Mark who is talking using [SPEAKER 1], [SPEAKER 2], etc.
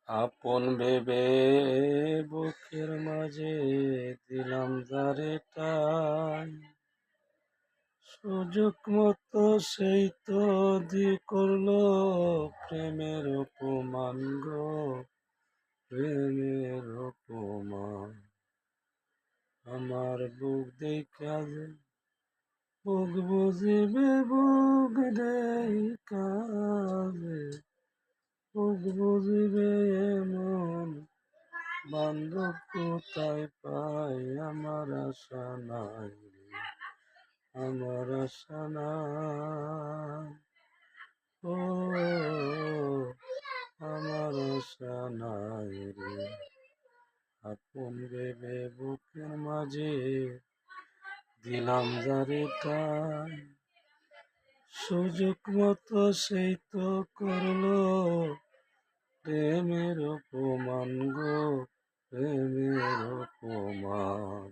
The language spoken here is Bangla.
[SPEAKER 1] আপন ভেবে বুকের মাঝে দিলাম যারে টান, সুযোগ মতো সেই তো করলো প্রেমের অপমান গো, প্রেমের অপমান। আমার বুক দেখা যে বুক বুঝিবে বুক দেখা যে বুক বুঝিবে এমন বান্ধব কোথায় পাই। আমার আশা নাই রে, আমার আশা নাই, ও আমার আশা নাই রে। আপন ভেবে বুকের মাঝে দিলাম যারে টান, সুযোগ মতো সেই তো করলো প্রেমের অপমান গো, প্রেমের অপমান।